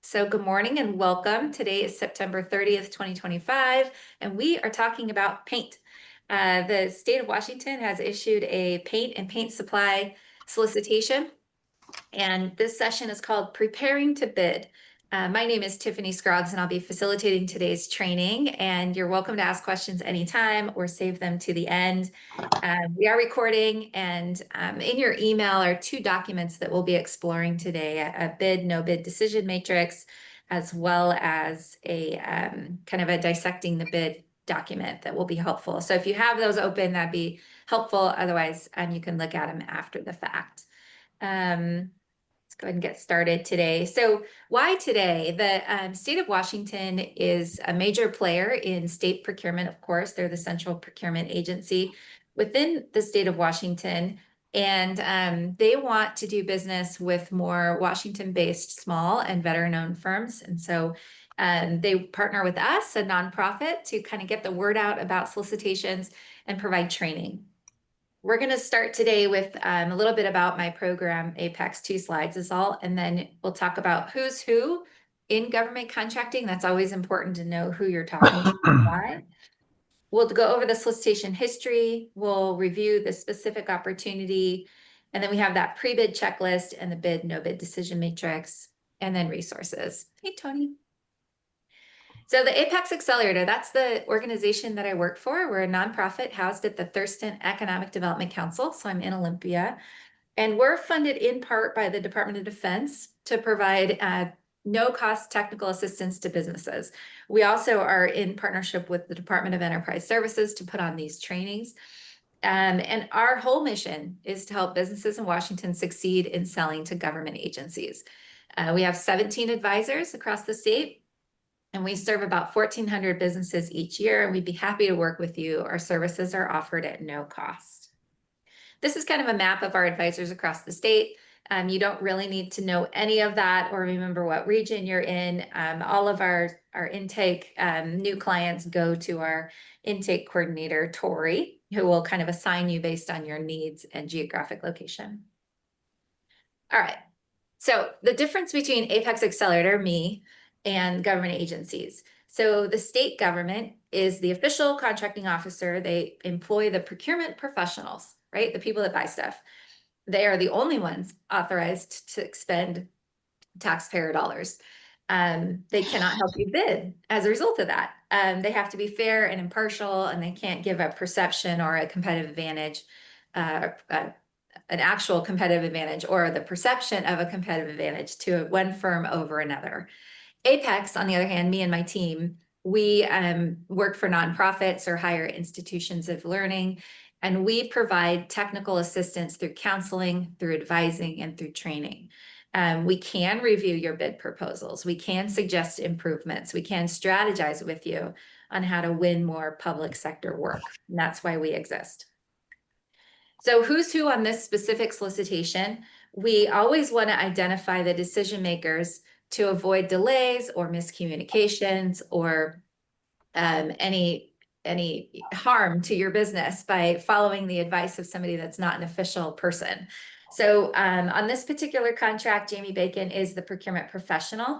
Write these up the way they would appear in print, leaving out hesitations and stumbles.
So good morning and welcome. Today is September 30th, 2025, and we are talking about paint. The state of Washington has issued a paint and paint supply solicitation, and this session is called Preparing to Bid. My name is Tiffany Scroggs, and I'll be facilitating today's training, and you're welcome to ask questions anytime or save them to the end. We are recording, and in your email are two documents that we'll be exploring today, a bid, no bid decision matrix, as well as a kind of a dissecting the bid document that will be helpful. So if you have those open, that'd be helpful. Otherwise, you can look at them after the fact. Let's go ahead and get started today. So why today? The state of Washington is a major player in state procurement, of course. They're the central procurement agency within the state of Washington, and they want to do business with more Washington-based small and veteran-owned firms. And so they partner with us, a nonprofit, to kind of get the word out about solicitations and provide training. We're going to start today with a little bit about my program, Apex, 2 slides is all, and then we'll talk about who's who in government contracting. That's always important to know who you're talking to and why. We'll go over the solicitation history, we'll review the specific opportunity, and then we have that pre-bid checklist and the bid, no bid decision matrix, and then resources. Hey, Tony. So the Apex Accelerator, that's the organization that I work for. We're a nonprofit housed at the Thurston Economic Development Council, so I'm in Olympia. And we're funded in part by the Department of Defense to provide no-cost technical assistance to businesses. We also are in partnership with the Department of Enterprise Services to put on these trainings. And our whole mission is to help businesses in Washington succeed in selling to government agencies. We have 17 advisors across the state, and we serve about 1,400 businesses each year, and we'd be happy to work with you. Our services are offered at no cost. This is kind of a map of our advisors across the state. You don't really need to know any of that or remember what region you're in. All of our intake new clients go to our intake coordinator, Tori, who will kind of assign you based on your needs and geographic location. All right, so the difference between Apex Accelerator, me, and government agencies. So the state government is the official contracting officer. They employ the procurement professionals, right? The people that buy stuff. They are the only ones authorized to expend taxpayer dollars. They cannot help you bid as a result of that. They have to be fair and impartial, and they can't give a perception or a competitive advantage, an actual competitive advantage or the perception of a competitive advantage to one firm over another. Apex, on the other hand, me and my team, we work for nonprofits or higher institutions of learning, and we provide technical assistance through counseling, through advising, and through training. We can review your bid proposals. We can suggest improvements. We can strategize with you on how to win more public sector work. And that's why we exist. So who's who on this specific solicitation? We always want to identify the decision makers to avoid delays or miscommunications or any harm to your business by following the advice of somebody that's not an official person. So on this particular contract, Jamie Bacon is the procurement professional.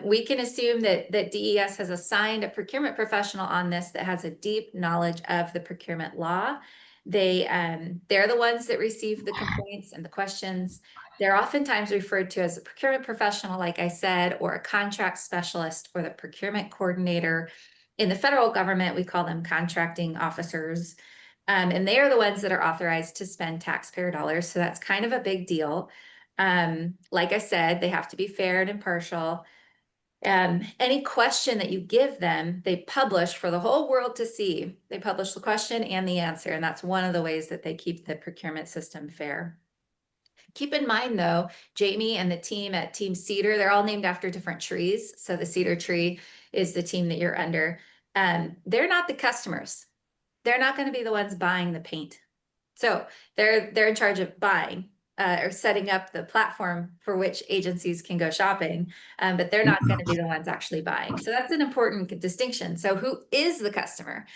We can assume that DES has assigned a procurement professional on this that has a deep knowledge of the procurement law. They're the ones that receive the complaints and the questions. They're oftentimes referred to as a procurement professional, like I said, or a contract specialist or the procurement coordinator. In the federal government, we call them contracting officers. And they are the ones that are authorized to spend taxpayer dollars. So that's kind of a big deal. Like I said, they have to be fair and impartial. Any question that you give them, they publish for the whole world to see. They publish the question and the answer, and that's one of the ways that they keep the procurement system fair. Keep in mind, though, Jamie and the team at Team Cedar, they're all named after different trees. So the cedar tree is the team that you're under. They're not the customers. They're not going to be the ones buying the paint. So they're in charge of buying or setting up the platform for which agencies can go shopping, but they're not going to be the ones actually buying. So that's an important distinction. So who is the customer?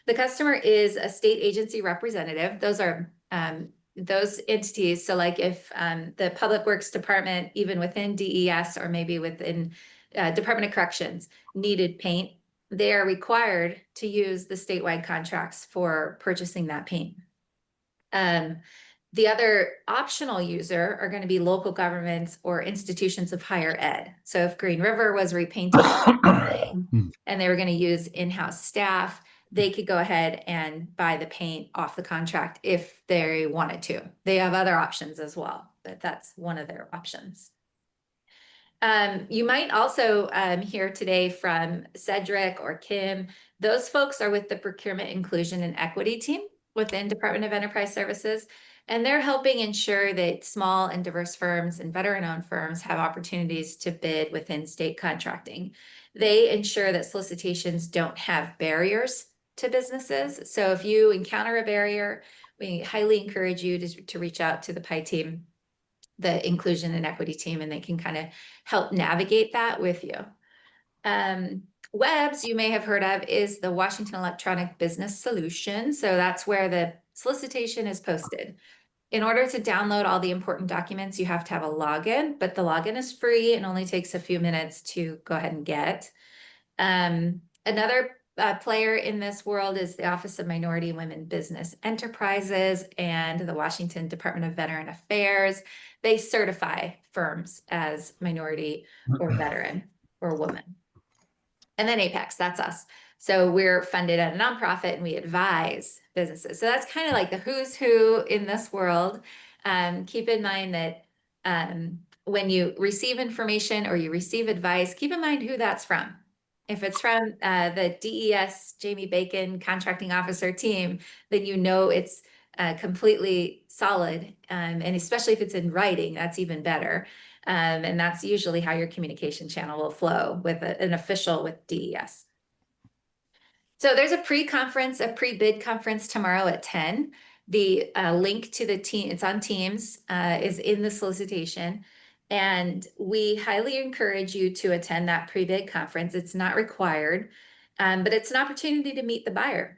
The customer is a state agency representative. Those are those entities, so like if the Public Works Department, even within DES or maybe within Department of Corrections, needed paint, they are required to use the statewide contracts for purchasing that paint. The other optional user are going to be local governments or institutions of higher ed. So if Green River was repainting and they were going to use in-house staff, they could go ahead and buy the paint off the contract if they wanted to. They have other options as well, but that's one of their options. You might also hear today from Cedric or Kim. Those folks are with the Procurement Inclusion and Equity team within Department of Enterprise Services, and they're helping ensure that small and diverse firms and veteran-owned firms have opportunities to bid within state contracting. They ensure that solicitations don't have barriers to businesses. So if you encounter a barrier, we highly encourage you to reach out to the PI team, the Inclusion and Equity team, and they can kind of help navigate that with you. WEBS, you may have heard of, is the Washington Electronic Business Solution. So that's where the solicitation is posted. In order to download all the important documents, you have to have a login, but the login is free and only takes a few minutes to go ahead and get. Another player in this world is the Office of Minority and Women Business Enterprises and the Washington Department of Veteran Affairs. They certify firms as minority or veteran or woman. And then Apex, that's us. So we're funded at a nonprofit and we advise businesses. So that's kind of like the who's who in this world. Keep in mind that when you receive information or you receive advice, keep in mind who that's from. If it's from the DES Jamie Bacon contracting officer team, then you know it's completely solid. And especially if it's in writing, that's even better. And that's usually how your communication channel will flow with an official with DES. So there's a pre-conference, a pre-bid conference tomorrow at 10. The link to the team, it's on Teams, is in the solicitation. And we highly encourage you to attend that pre-bid conference. It's not required, but it's an opportunity to meet the buyer.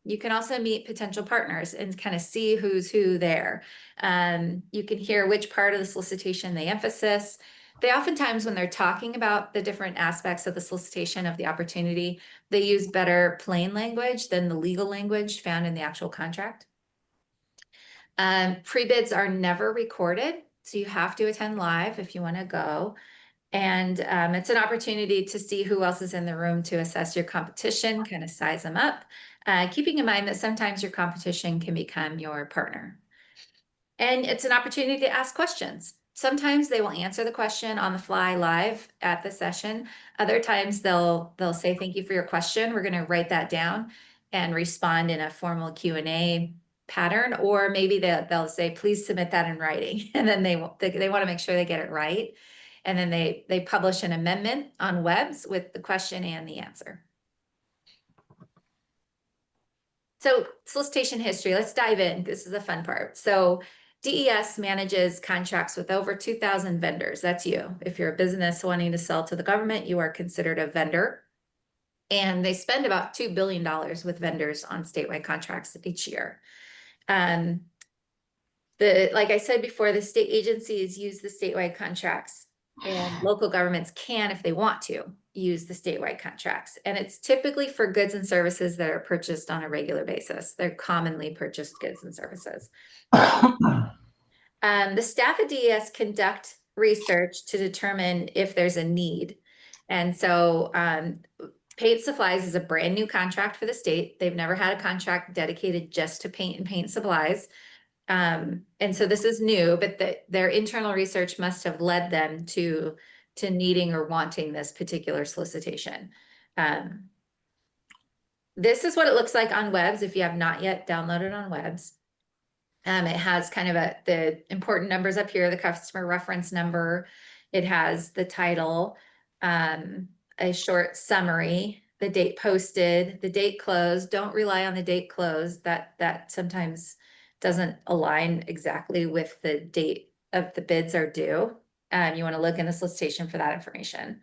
You can also meet potential partners and kind of see who's who there. You can hear which part of the solicitation they emphasize. They oftentimes, when they're talking about the different aspects of the solicitation of the opportunity, they use better plain language than the legal language found in the actual contract. Pre-bids are never recorded, so you have to attend live if you want to go. And it's an opportunity to see who else is in the room to assess your competition, kind of size them up, keeping in mind that sometimes your competition can become your partner. And it's an opportunity to ask questions. Sometimes they will answer the question on the fly live at the session. Other times they'll say, thank you for your question. We're going to write that down and respond in a formal Q&A pattern, or maybe they'll say, please submit that in writing. And then they want to make sure they get it right. And then they publish an amendment on WEBS with the question and the answer. So solicitation history, let's dive in. This is the fun part. So DES manages contracts with over 2,000 vendors. That's you. If you're a business wanting to sell to the government, you are considered a vendor. And they spend about $2 billion with vendors on statewide contracts each year. Like I said before, the state agencies use the statewide contracts, and local governments can, if they want to, use the statewide contracts. And it's typically for goods and services that are purchased on a regular basis. They're commonly purchased goods and services. The staff at DES conduct research to determine if there's a need. And so paint supplies is a brand new contract for the state. They've never had a contract dedicated just to paint and paint supplies. And so this is new, but their internal research must have led them to needing or wanting this particular solicitation. This is what it looks like on WEBS if you have not yet downloaded on WEBS. It has kind of the important numbers up here, the customer reference number. It has the title, a short summary, the date posted, the date closed. Don't rely on the date closed. That sometimes doesn't align exactly with the date of the bids are due. You want to look in the solicitation for that information.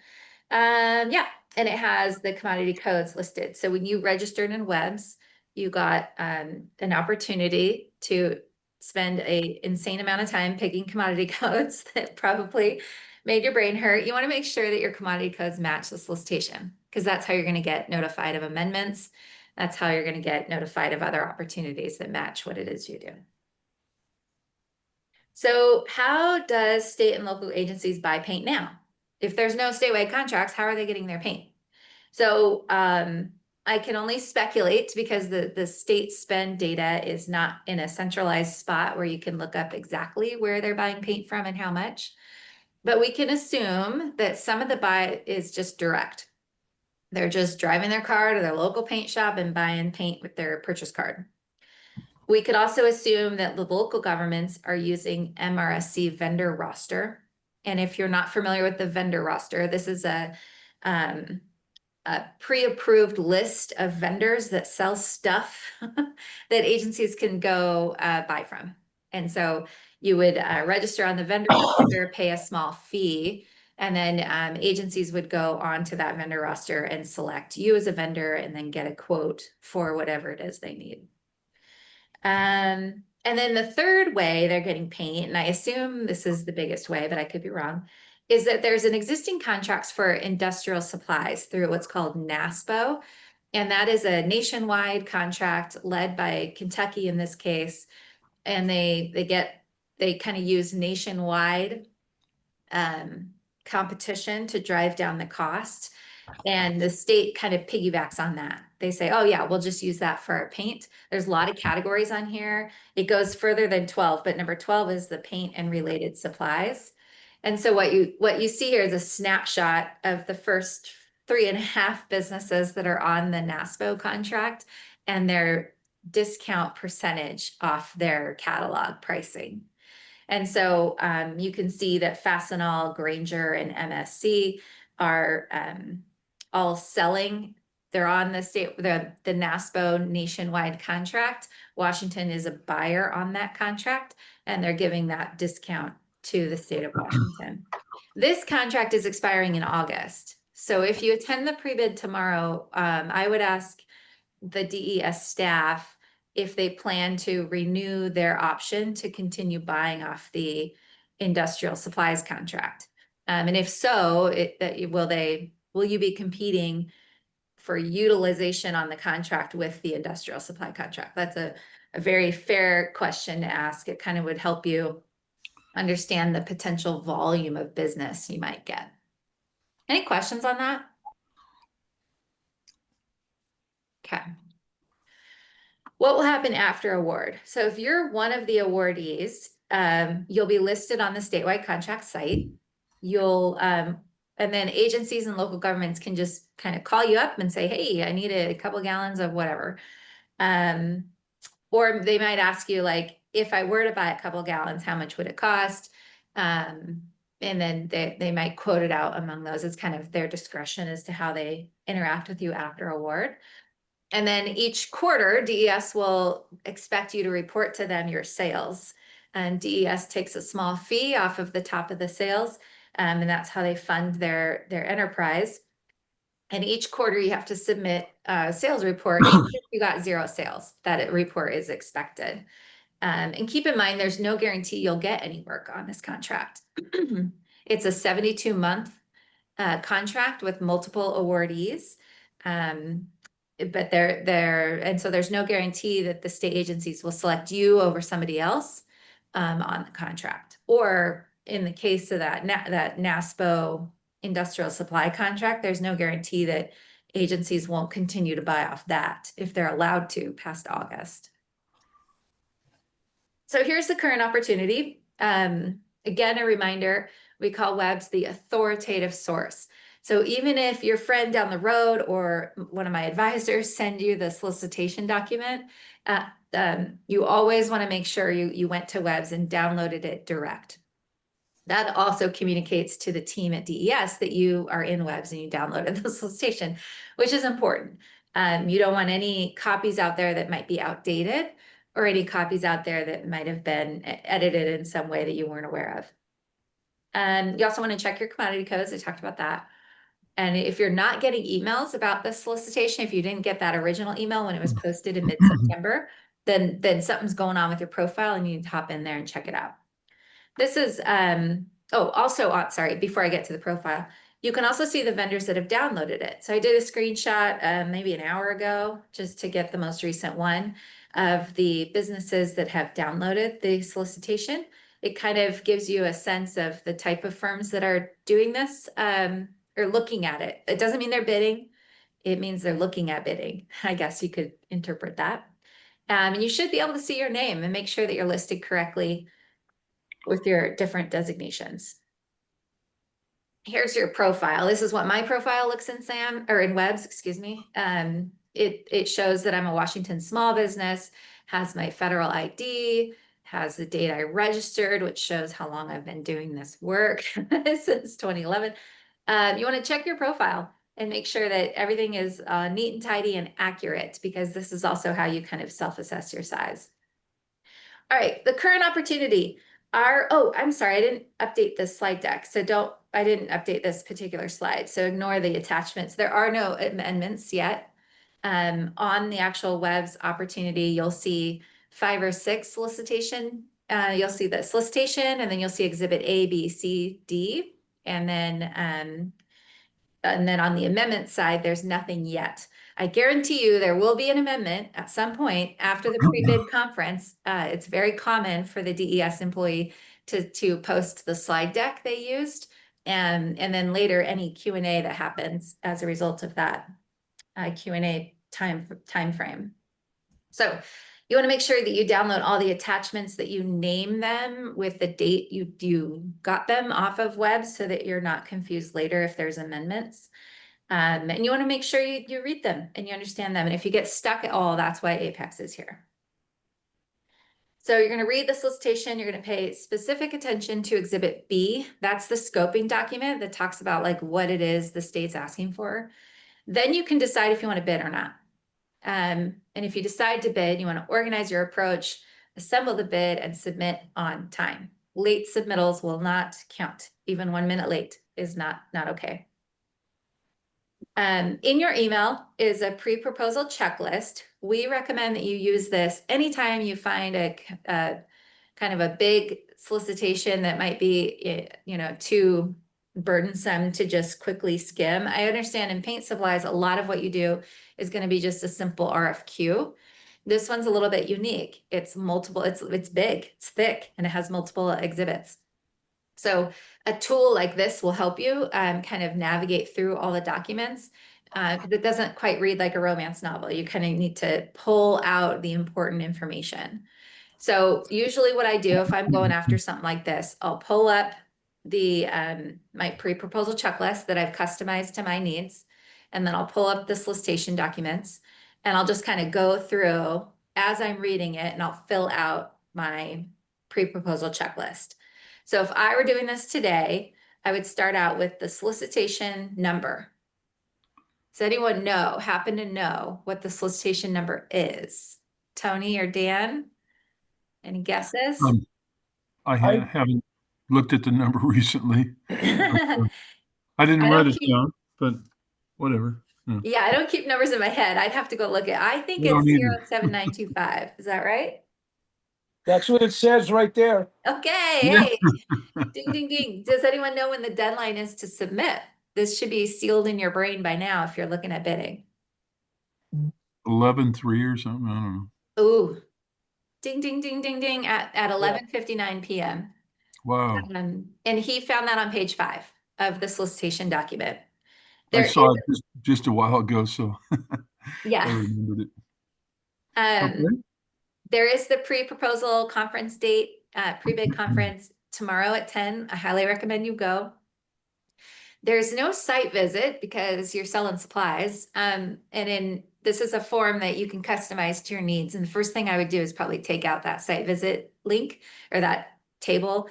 Yeah, and it has the commodity codes listed. So when you registered in WEBS, you got an opportunity to spend a insane amount of time picking commodity codes that probably made your brain hurt. You want to make sure that your commodity codes match the solicitation, because that's how you're going to get notified of amendments. That's how you're going to get notified of other opportunities that match what it is you do. So how does state and local agencies buy paint now? If there's no statewide contracts, how are they getting their paint? So I can only speculate because the state spend data is not in a centralized spot where you can look up exactly where they're buying paint from and how much. But we can assume that some of the buy is just direct. They're just driving their car to their local paint shop and buying paint with their purchase card. We could also assume that the local governments are using MRSC vendor roster. And if you're not familiar with the vendor roster, this is a pre-approved list of vendors that sell stuff that agencies can go buy from. And so you would register on the vendor roster, pay a small fee, and then agencies would go onto that vendor roster and select you as a vendor and then get a quote for whatever it is they need. And then the third way they're getting paint, and I assume this is the biggest way, but I could be wrong, is that there's an existing contracts for industrial supplies through what's called NASPO. And that is a nationwide contract led by Kentucky in this case. And they kind of use nationwide competition to drive down the cost. And the state kind of piggybacks on that. They say, oh yeah, we'll just use that for our paint. There's a lot of categories on here. It goes further than 12, but number 12 is the paint and related supplies. And so what you see here is a snapshot of the first 3.5 businesses that are on the NASPO contract and their discount percentage off their catalog pricing. And so you can see that Fastenal, Granger, and MSC are all selling. They're on the NASPO nationwide contract. Washington is a buyer on that contract, and they're giving that discount to the state of Washington. This contract is expiring in August. So if you attend the pre-bid tomorrow, I would ask the DES staff if they plan to renew their option to continue buying off the industrial supplies contract. And if so, will you be competing for utilization on the contract with the industrial supply contract? That's a very fair question to ask. It kind of would help you understand the potential volume of business you might get. Any questions on that? Okay. What will happen after award? So if you're one of the awardees, you'll be listed on the statewide contract site. And then agencies and local governments can just kind of call you up and say, hey, I need a couple gallons of whatever. Or they might ask you, like, if I were to buy a couple gallons, how much would it cost? And then they might quote it out among those. It's kind of their discretion as to how they interact with you after award. And then each quarter, DES will expect you to report to them your sales. And DES takes a small fee off of the top of the sales, and that's how they fund their enterprise. And each quarter you have to submit a sales report. Even if you got 0 sales, that report is expected. And keep in mind, there's no guarantee you'll get any work on this contract. It's a 72-month contract with multiple awardees. But and so there's no guarantee that the state agencies will select you over somebody else on the contract. Or in the case of that NASPO industrial supply contract, there's no guarantee that agencies won't continue to buy off that if they're allowed to past August. So here's the current opportunity. Again, a reminder, we call WEBs the authoritative source. So even if your friend down the road or one of my advisors send you the solicitation document, you always want to make sure you went to WEBs and downloaded it direct. That also communicates to the team at DES that you are in WEBs and you downloaded the solicitation, which is important. You don't want any copies out there that might be outdated or any copies out there that might have been edited in some way that you weren't aware of. You also want to check your commodity codes. I talked about that. And if you're not getting emails about the solicitation, if you didn't get that original email when it was posted in mid-September, then something's going on with your profile and you need to hop in there and check it out. This is, oh, also, sorry, before I get to the profile, you can also see the vendors that have downloaded it. So I did a screenshot maybe an hour ago just to get the most recent one of the businesses that have downloaded the solicitation. It kind of gives you a sense of the type of firms that are doing this or looking at it. It doesn't mean they're bidding. It means they're looking at bidding. I guess you could interpret that. And you should be able to see your name and make sure that you're listed correctly with your different designations. Here's your profile. This is what my profile looks in SAM or in Webs, excuse me. It shows that I'm a Washington small business, has my federal ID, has the date I registered, which shows how long I've been doing this work since 2011. You want to check your profile and make sure that everything is neat and tidy and accurate, because this is also how you kind of self-assess your size. All right, the current opportunity. Oh, I'm sorry, I didn't update this slide deck. So I didn't update this particular slide. So ignore the attachments. There are no amendments yet. On the actual Webs opportunity, you'll see 5 or 6 solicitation. You'll see the solicitation, and then you'll see exhibit A, B, C, D. And then on the amendment side, there's nothing yet. I guarantee you there will be an amendment at some point after the pre-bid conference. It's very common for the DES employee to post the slide deck they used, and then later any Q&A that happens as a result of that Q&A time frame. So you want to make sure that you download all the attachments, that you name them with the date you got them off of Webs, so that you're not confused later if there's amendments. And you want to make sure you read them and you understand them. And if you get stuck at all, that's why Apex is here. So you're going to read the solicitation. You're going to pay specific attention to Exhibit B. That's the scoping document that talks about like what it is the state's asking for. Then you can decide if you want to bid or not. And if you decide to bid, you want to organize your approach, assemble the bid, and submit on time. Late submittals will not count. Even 1 minute late is not okay. In your email is a pre-proposal checklist. We recommend that you use this anytime you find a kind of a big solicitation that might be, too burdensome to just quickly skim. I understand in paint supplies, a lot of what you do is going to be just a simple RFQ. This one's a little bit unique. It's multiple, it's big, it's thick, and it has multiple exhibits. So a tool like this will help you kind of navigate through all the documents, because it doesn't quite read like a romance novel. You kind of need to pull out the important information. So usually what I do if I'm going after something like this, I'll pull up the my pre-proposal checklist that I've customized to my needs, and then I'll pull up the solicitation documents, and I'll just kind of go through as I'm reading it, and I'll fill out my pre-proposal checklist. So if I were doing this today, I would start out with the solicitation number. Does anyone happen to know what the solicitation number is? Tony or Dan? Any guesses? I haven't looked at the number recently. I I didn't write don't it keep, down, but whatever. Yeah. yeah, I don't keep numbers in my head. I'd have to go look at, I think I it's don't either. 07925. Is that right? That's what it says right there. Okay, Yeah. hey, ding, ding, ding. Does anyone know when the deadline is to submit? This should be sealed in your brain by now if you're looking at bidding. 11/3 or something. I don't know. Ooh, ding, ding, ding, ding, ding at 11:59 p.m. Wow. And he found that on page 5 of the solicitation document. I There is, saw it just a while ago, so I yeah. remembered it. Um, Okay. there is the pre-proposal conference date, pre-bid conference tomorrow at 10. I highly recommend you go. There's no site visit because you're selling supplies. This is a form that you can customize to your needs. And the first thing I would do is probably take out that site visit link or that table.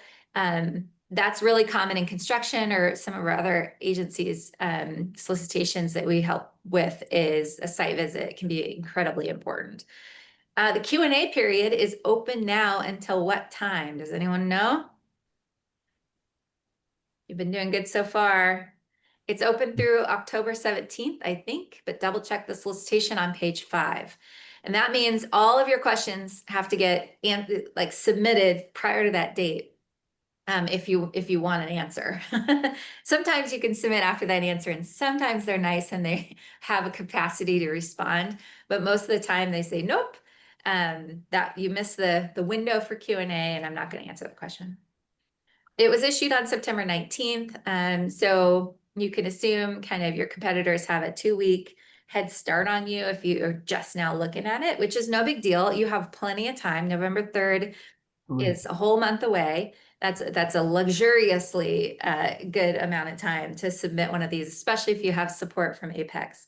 That's really common in construction or some of our other agencies, solicitations that we help with is a site visit. It can be incredibly important. The Q&A period is open now until what time? Does anyone know? You've been doing good so far. It's open through October 17th, I think, but double check the solicitation on page 5. And that means all of your questions have to get submitted prior to that date. If you want an answer. Sometimes you can submit after that answer, and sometimes they're nice and they have a capacity to respond, but most of the time they say, nope, that you missed the window for Q&A and I'm not going to answer the question. It was issued on September 19th. So you can assume kind of your competitors have a 2-week head start on you if you're just now looking at it, which is no big deal. You have plenty of time. November 3rd is a whole month away. That's a luxuriously good amount of time to submit one of these, especially if you have support from Apex.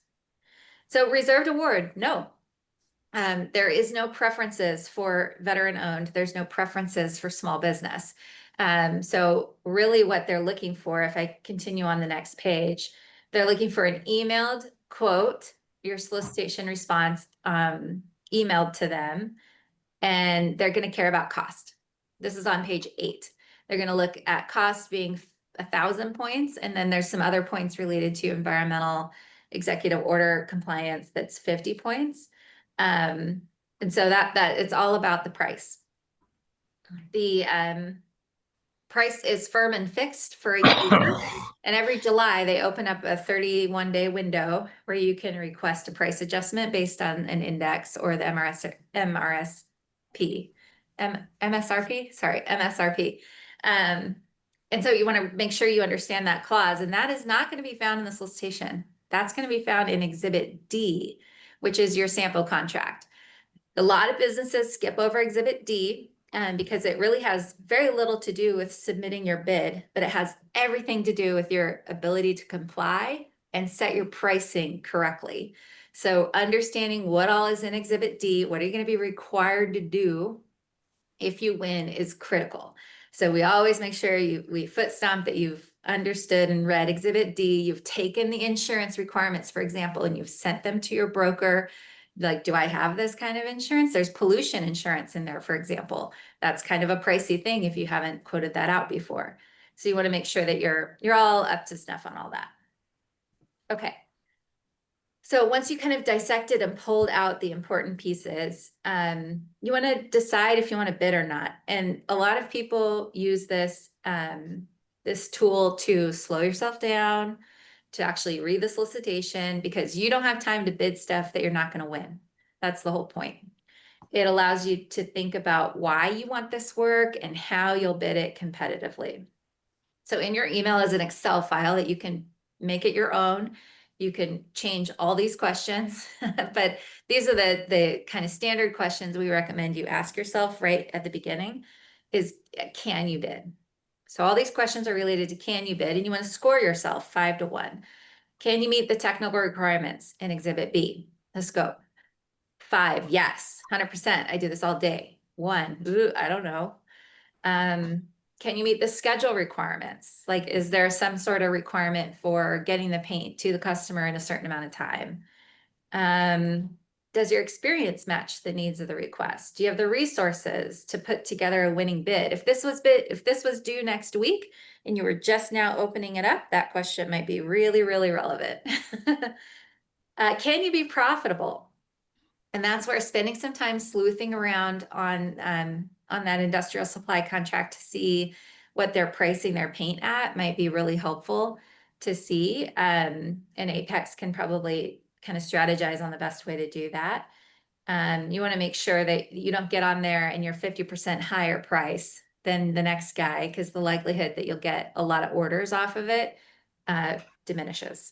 So reserved award, no. There is no preferences for veteran owned. There's no preferences for small business. So really what they're looking for, if I continue on the next page, they're looking for an emailed quote, your solicitation response emailed to them, and they're going to care about cost. This is on page 8. They're going to look at cost being 1,000 points, and then there's some other points related to environmental executive order compliance that's 50 points. And so that it's all about the price. The price is firm and fixed for a year, and every July they open up a 31-day window where you can request a price adjustment based on an index or the MSRP. And so you want to make sure you understand that clause, and that is not going to be found in the solicitation. That's going to be found in Exhibit D, which is your sample contract. A lot of businesses skip over Exhibit D because it really has very little to do with submitting your bid, but it has everything to do with your ability to comply and set your pricing correctly. So understanding what all is in Exhibit D, what are you going to be required to do if you win is critical. So we always make sure we foot stomp that you've understood and read Exhibit D, you've taken the insurance requirements, for example, and you've sent them to your broker. Like, do I have this kind of insurance? There's pollution insurance in there, for example. That's kind of a pricey thing if you haven't quoted that out before. So you want to make sure that you're all up to snuff on all that. Okay. So once you kind of dissected and pulled out the important pieces, you want to decide if you want to bid or not. And a lot of people use this tool to slow yourself down, to actually read the solicitation, because you don't have time to bid stuff that you're not going to win. That's the whole point. It allows you to think about why you want this work and how you'll bid it competitively. So in your email is an Excel file that you can make it your own. You can change all these questions, but these are the kind of standard questions we recommend you ask yourself right at the beginning is, can you bid? So all these questions are related to can you bid, and you want to score yourself 5 to 1. Can you meet the technical requirements in Exhibit B, the scope? 5, yes, 100%. I do this all day. 1, ooh, I don't know. Can you meet the schedule requirements? Like, is there some sort of requirement for getting the paint to the customer in a certain amount of time? Does your experience match the needs of the request? Do you have the resources to put together a winning bid? If this was due next week and you were just now opening it up, that question might be really, really relevant. Can you be profitable? And that's where spending some time sleuthing around on that industrial supply contract to see what they're pricing their paint at might be really helpful to see. And Apex can probably kind of strategize on the best way to do that. You want to make sure that you don't get on there and you're 50% higher price than the next guy, because the likelihood that you'll get a lot of orders off of it diminishes.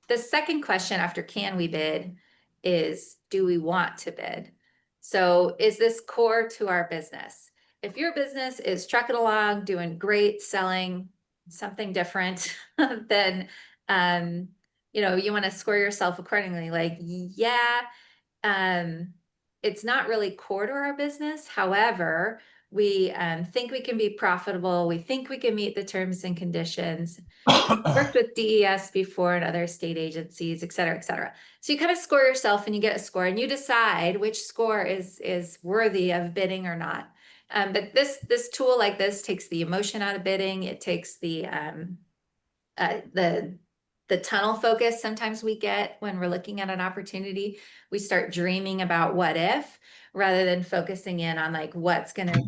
The second question after can we bid is, do we want to bid? So is this core to our business? If your business is trucking along, doing great, selling something different, then you want to score yourself accordingly. Like, yeah, it's not really core to our business. However, we think we can be profitable. We think we can meet the terms and conditions. Worked with DES before and other state agencies, et cetera, et cetera. So you kind of score yourself and you get a score and you decide which score is worthy of bidding or not. But this tool like this takes the emotion out of bidding. It takes the the tunnel focus sometimes we get when we're looking at an opportunity. We start dreaming about what if, rather than focusing in on like what's going to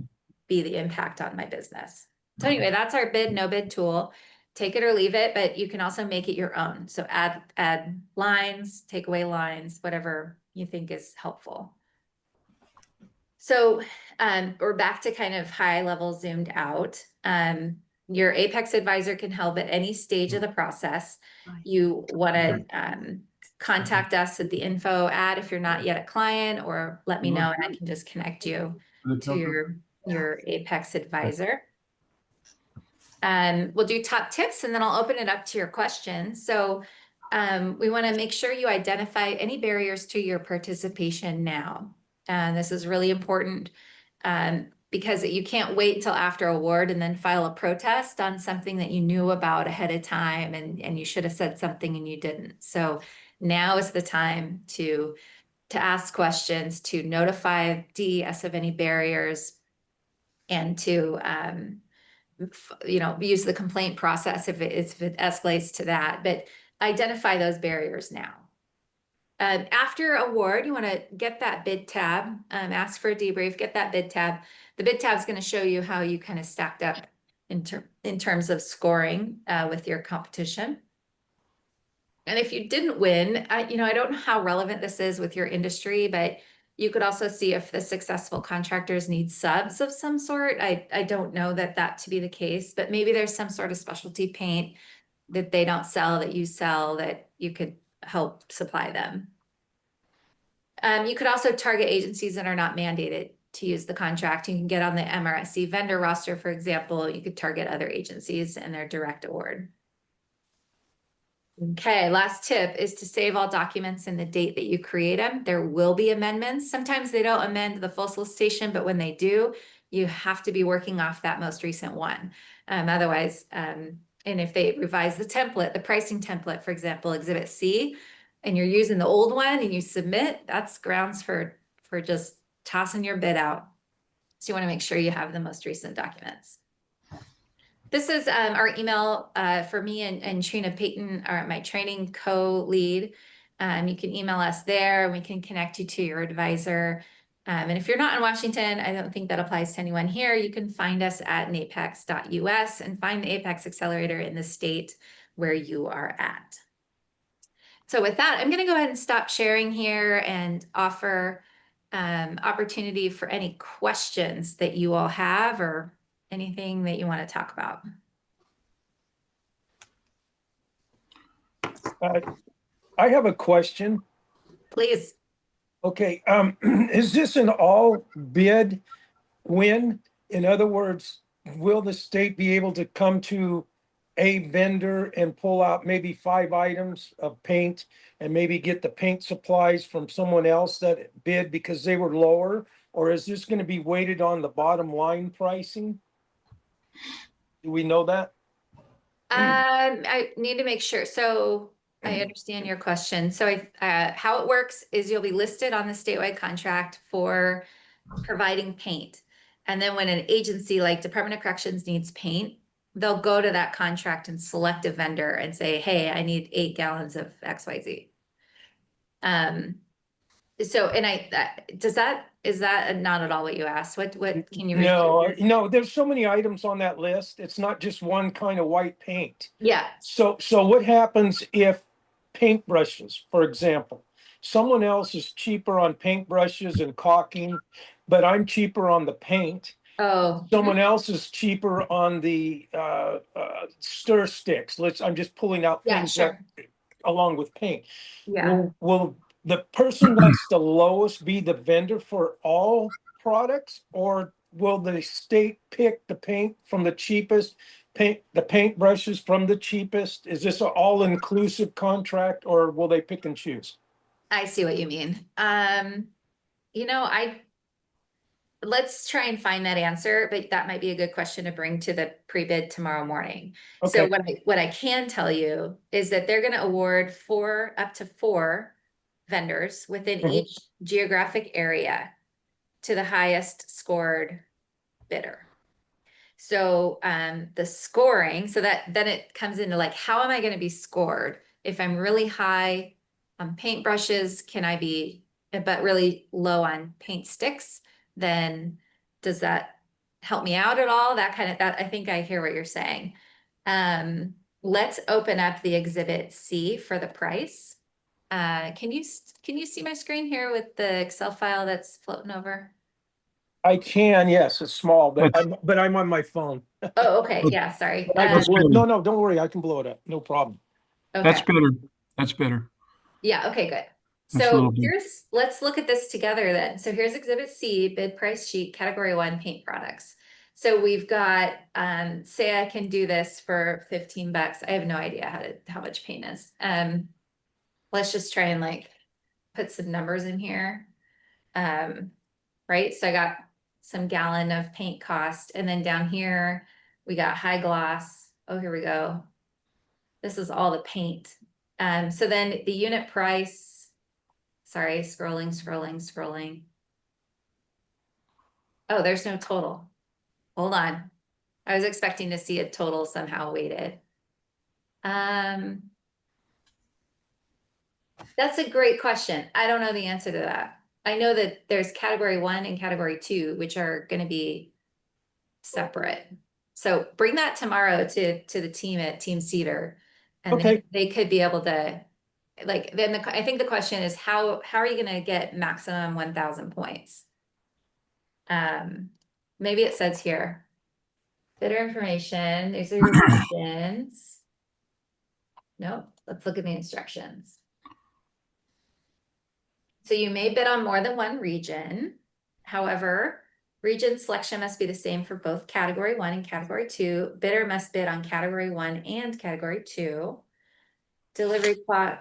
be the impact on my business. So anyway, that's our bid, no bid tool. Take it or leave it, but you can also make it your own. So add lines, take away lines, whatever you think is helpful. So we're back to kind of high level zoomed out. Your Apex advisor can help at any stage of the process. You want to contact us at the info ad if you're not yet a client, or let me know and I can just connect you to your Apex advisor. We'll do top tips and then I'll open it up to your questions. So we want to make sure you identify any barriers to your participation now. And this is really important because you can't wait until after award and then file a protest on something that you knew about ahead of time and you should have said something and you didn't. So now is the time to ask questions, to notify DES of any barriers, and to use the complaint process if it escalates to that, but identify those barriers now. After award, you want to get that bid tab, ask for a debrief, get that bid tab. The bid tab is going to show you how you kind of stacked up in terms of scoring with your competition. And if you didn't win, I don't know how relevant this is with your industry, but you could also see if the successful contractors need subs of some sort. I don't know that to be the case, but maybe there's some sort of specialty paint that they don't sell that you sell that you could help supply them. You could also target agencies that are not mandated to use the contract. You can get on the MRSC vendor roster, for example. You could target other agencies and their direct award. Okay, last tip is to save all documents in the date that you create them. There will be amendments. Sometimes they don't amend the full solicitation, but when they do, you have to be working off that most recent one. Otherwise, and if they revise the template, the pricing template, for example, Exhibit C, and you're using the old one and you submit, that's grounds for just tossing your bid out. So you want to make sure you have the most recent documents. This is our email for me and Trina Payton, my training co-lead. You can email us there and we can connect you to your advisor. And if you're not in Washington, I don't think that applies to anyone here. You can find us at napex.us and find the Apex Accelerator in the state where you are at. So with that, I'm going to go ahead and stop sharing here and offer opportunity for any questions that you all have or anything that you want to talk about. I have a question. Please. Okay, is this an all bid win? In other words, will the state be able to come to a vendor and pull out maybe 5 items of paint and maybe get the paint supplies from someone else that bid because they were lower? Or is this going to be weighted on the bottom line pricing? Do we know that? I need to make sure. So I understand your question. So how it works is you'll be listed on the statewide contract for providing paint. And then when an agency like Department of Corrections needs paint, they'll go to that contract and select a vendor and say, hey, I need 8 gallons of XYZ. So, and is that not at all what you asked? What can you repeat? No, there's so many items on that list. It's not just one kind of white paint. Yeah. So what happens if paintbrushes, for example, someone else is cheaper on paintbrushes and caulking, but I'm cheaper on the paint. Oh. Someone else is cheaper on the stir sticks. I'm just pulling out things that along with paint. Yeah. Will the person that's the lowest be the vendor for all products, or will the state pick the paint from the cheapest, the paintbrushes from the cheapest? Is this an all-inclusive contract, or will they pick and choose? I see what you mean. Let's try and find that answer, but that might be a good question to bring to the pre-bid tomorrow morning. Okay. So what I can tell you is that they're going to award up to 4 vendors within each geographic area to the highest scored bidder. So the scoring, so that then it comes into like, how am I going to be scored? If I'm really high on paintbrushes, can I be, but really low on paint sticks, then does that help me out at all? That kind of, that, I think I hear what you're saying. Let's open up the exhibit C for the price. Can you see my screen here with the Excel file that's floating over? I can, yes, it's small, but That's- I'm on my phone. Oh, okay, yeah, sorry. But I can That's blow, good. no, don't worry, I can blow it up, no problem. That's Okay, better. That's better. yeah, okay, good. That's a little So bit. let's look at this together then. So here's Exhibit C, bid price sheet, category 1 paint products. So we've got, say I can do this for 15 bucks. I have no idea how much paint is. Let's just try and like put some numbers in here. Right, so I got some gallon of paint cost, and then down here, we got high gloss. Oh, here we go. This is all the paint. So then the unit price, sorry, scrolling. Oh, there's no total. Hold on. I was expecting to see a total somehow weighted. That's a great question. I don't know the answer to that. I know that there's category 1 and category 2, which are gonna be separate. So bring that tomorrow to the team at Team Cedar. And Okay. they could be able to, like, then I think the question is how are you gonna get maximum 1,000 points? Maybe it says here, bidder information, these are your regions. Nope, let's look at the instructions. So you may bid on more than one region. However, region selection must be the same for both category 1 and category 2. Bidder must bid on category 1 and category 2. Delivery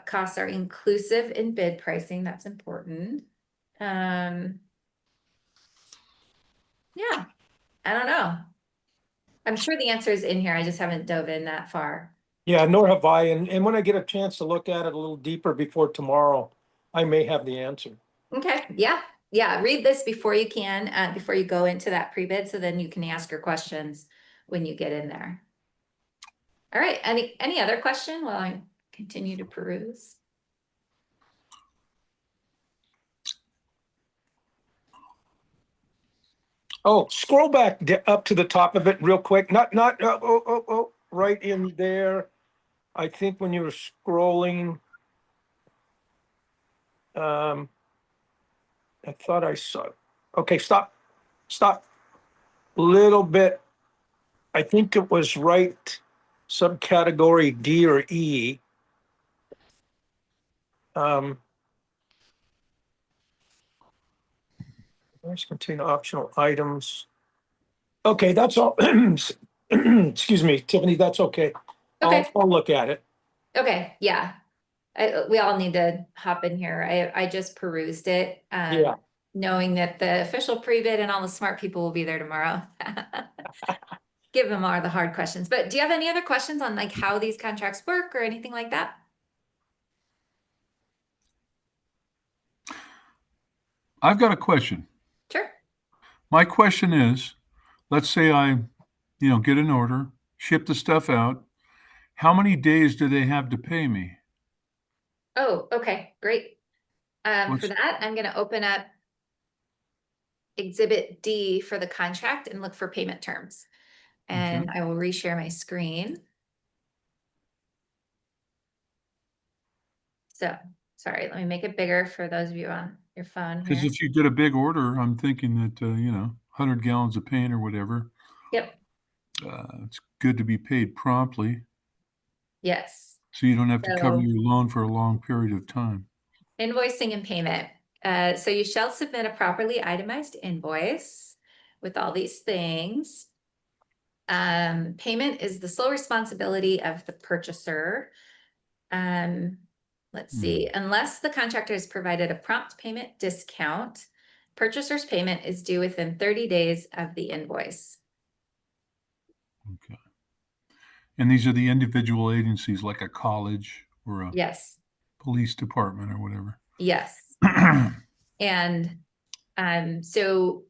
costs are inclusive in bid pricing. That's important. Yeah, I don't know. I'm sure the answer is in here. I just haven't dove in that far. Yeah, nor have I, and when I get a chance to look at it a little deeper before tomorrow, I may have the answer. Okay, yeah, read this before you can, before you go into that pre-bid, so then you can ask your questions when you get in there. All right, any other question while I continue to peruse? Oh, scroll back up to the top of it real quick. Not, right in there. I think when you were scrolling, I thought I saw. Okay, stop. Little bit. I think it was right subcategory D or E. Let's contain optional items. Okay, that's all. Excuse me, Tiffany, that's okay. Okay, I'll look at it. okay, yeah. We all need to hop in here. I just perused it, Yeah. knowing that the official pre-bid and all the smart people will be there tomorrow. Give them all the hard questions. But do you have any other questions on like how these contracts work or anything like that? I've got a question. Sure. My question is, let's say I, get an order, ship the stuff out. How many days do they have to pay me? Oh, okay, great. For What's that, I'm gonna open up Exhibit D for the contract and look for payment terms. And okay? I will reshare my screen. So, sorry, let me make it bigger for those of you on your phone Because here. if you get a big order, I'm thinking that 100 gallons of paint or whatever. Yep, It's good to be paid promptly, yes. so you don't have to cover So your loan for a long period of time. invoicing and payment. So you shall submit a properly itemized invoice with all these things. Payment is the sole responsibility of the purchaser. Let's see, unless the contractor has provided a prompt payment discount, purchaser's payment is due within 30 days of the invoice. Okay. And these are the individual agencies like a college or a Yes, police department or whatever. yes. And so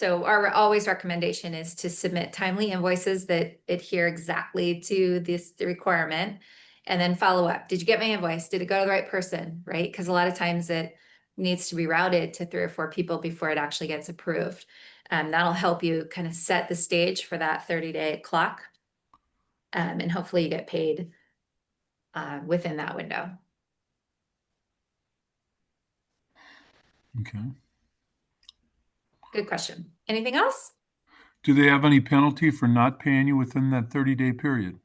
our always recommendation is to submit timely invoices that adhere exactly to the requirement. And then follow up. Did you get my invoice? Did it go to the right person? Right? Because a lot of times it needs to be routed to 3 or 4 people before it actually gets approved. That'll help you kind of set the stage for that 30-day clock. And hopefully you get paid within that window. Okay. Good question. Anything else? Do they have any penalty for not paying you within that 30-day period?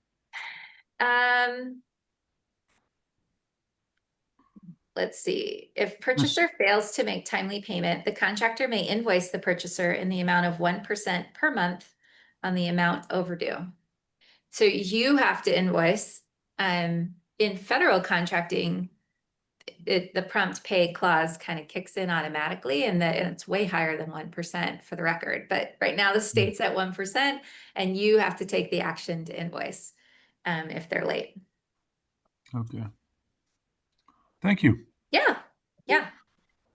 Let's see. If purchaser fails to make timely payment, the contractor may invoice the purchaser in the amount of 1% per month on the amount overdue. So you have to invoice. In federal contracting, the prompt pay clause kind of kicks in automatically, and it's way higher than 1% for the record. But right now the state's at 1%, and you have to take the action to invoice if they're late. Okay. Thank you. Yeah, yeah.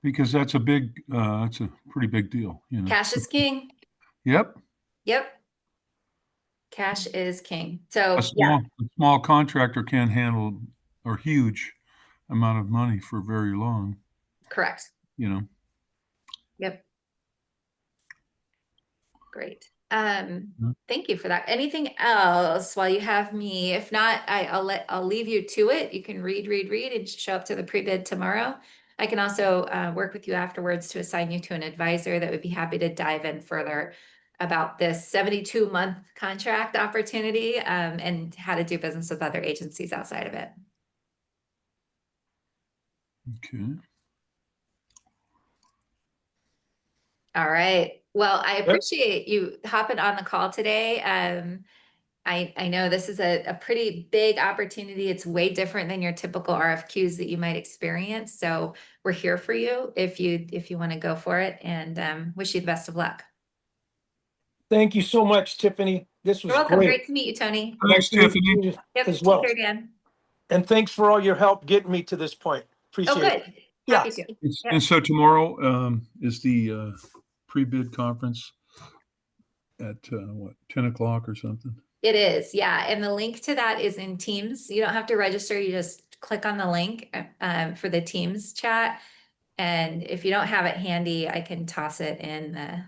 Because that's a pretty big deal, you know. Cash is king. Yep. Yep. Cash is king. So A small contractor can't handle a huge amount of money for very long, correct. you know. Yep. Great. Thank you for that. Anything else while you have me? If not, I'll leave you to it. You can read, and show up to the pre-bid tomorrow. I can also work with you afterwards to assign you to an advisor that would be happy to dive in further about this 72-month contract opportunity and how to do business with other agencies outside of it. Okay. All right. Well, I appreciate you hopping on the call today. I know this is a pretty big opportunity. It's way different than your typical RFQs that you might experience. So we're here for you if you want to go for it, and wish you the best of luck. Thank you so much, Tiffany. This was You're welcome. great. Great to meet you, Tony. Thanks, Nice to meet Tiffany. you Yep. as Take well. care, Dan. And thanks for all your help getting me to this point. Oh, Appreciate it. good. Yeah. Happy to. Yep. And so tomorrow is the pre-bid conference at 10 o'clock or something? It is, yeah. And the link to that is in Teams. You don't have to register. You just click on the link for the Teams chat. And if you don't have it handy, I can toss it in the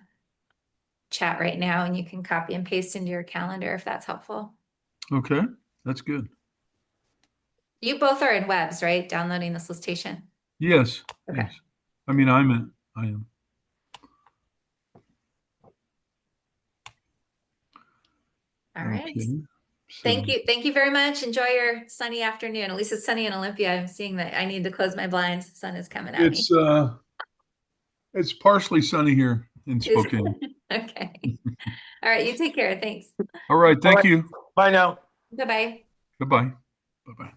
chat right now, and you can copy and paste into your calendar if that's helpful. Okay, that's good. You both are in Webs, right? Downloading the solicitation. Yes. Okay. Yes. I mean, I am. All right. Okay. So, Thank you. Thank you very much. Enjoy your sunny afternoon. At least it's sunny in Olympia. I'm seeing that I need to close my blinds. The sun is coming at me. It's partially sunny here in Spokane. Okay. All right. You take care. Thanks. All right. Thank you. Bye now. Bye-bye. Goodbye. Bye-bye.